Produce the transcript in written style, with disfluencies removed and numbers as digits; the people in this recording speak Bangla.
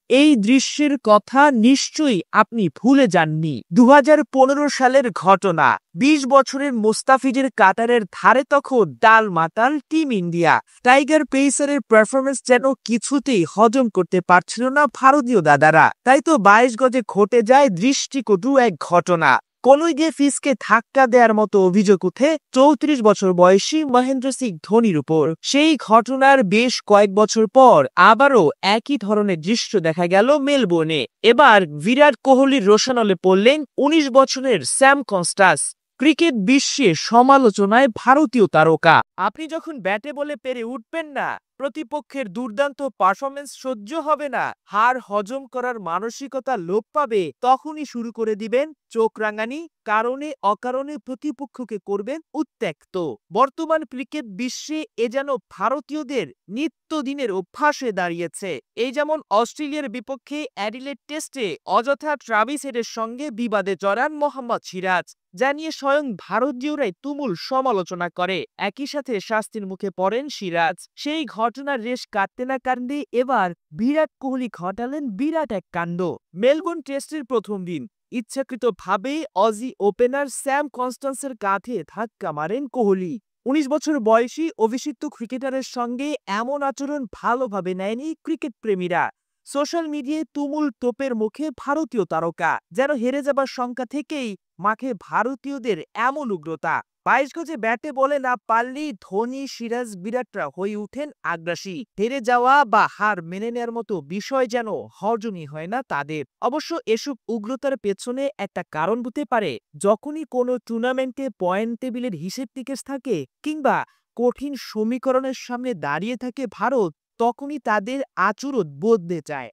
এই দৃশ্যের কথা নিশ্চয়ই আপনি ভুলে যাননি। 2015 সালের ঘটনা। 20 বছরের মোস্তাফিজের কাতারের ধারে তখন ডাল মাতাল টিম ইন্ডিয়া। টাইগার পেসারের পারফরমেন্স যেন কিছুতেই হজম করতে পারছিল না ভারতীয় দাদারা। তাই তো 22 গজে ঘটে যায় দৃষ্টিকটু এক ঘটনা। কনুই দিয়ে ফিসকে ধাক্কা দেওয়ার মতো অভিযোগ উঠে 34 বছর বয়সী মহেন্দ্র সিং ধোনির উপর। সেই ঘটনার বেশ কয়েক বছর পর আবারও একই ধরনের দৃশ্য দেখা গেল মেলবোর্নে। এবার বিরাট কোহলির রোশানলে পড়লেন 19 বছরের স্যাম কনস্টাস। ক্রিকেট বিশ্বে সমালোচনায় ভারতীয় তারকা। আপনি যখন ব্যাটে বলে পেরে উঠবেন না, প্রতিপক্ষের দুর্দান্ত পারফরমেন্স সহ্য হবে না, হার হজম করার মানসিকতা লোপ পাবে, তখনই শুরু করে দিবেন চোখ রাঙানি, কারণে অকারণে প্রতিপক্ষকে করবেন উত্ত্যক্ত। বর্তমান ক্রিকেট বিশ্বে এ যেন ভারতীয়দের নিত্যদিনের অভ্যাস হয়ে দাঁড়িয়েছে। এই যেমন অস্ট্রেলিয়ার বিপক্ষে অ্যাডিলেড টেস্টে অযথা ট্রাভিস হেডের সঙ্গে বিবাদে জড়ান মোহাম্মদ সিরাজ, যা নিয়ে স্বয়ং ভারতীয়রাই তুমুল সমালোচনা করে। একই সাথে শাস্তির মুখে পড়েন সিরাজ। সেই ঘটনার রেশ কাটতে না কাটতে এবার বিরাট কোহলি ঘটালেন বিরাট এক কাণ্ড। মেলবোর্ন টেস্টের প্রথম দিন ইচ্ছাকৃতভাবে অজি ওপেনার স্যাম কনস্টান্সের কাঁধে ধাক্কা মারেন কোহলি। 19 বছর বয়সী অভিষিক্ত ক্রিকেটারের সঙ্গে এমন আচরণ ভালোভাবে নেয়নি ক্রিকেট প্রেমীরা। সোশ্যাল মিডিয়ায় তুমুল তোপের মুখে ভারতীয় তারকা, যেন হেরে যাবার শঙ্কা থেকেই মাঠে ভারতীয়দের এমন উগ্রতা। 22 গজে ব্যাটে বলে না পারলেই ধোনি, সিরাজ, বিরাটরা হয়ে উঠেন আগ্রাসী। হেরে যাওয়া বা হার মেনে নেওয়ার মতো বিষয় যেন হজমই হয় না তাদের। অবশ্য এসব উগ্রতার পেছনে একটা কারণ হতে পারে, যখনই কোনো টুর্নামেন্টে পয়েন্ট টেবিলের হিসেব নিকেশ থাকে কিংবা কঠিন সমীকরণের সামনে দাঁড়িয়ে থাকে ভারত, তখনই তাদের আচরণ বদলে যায়।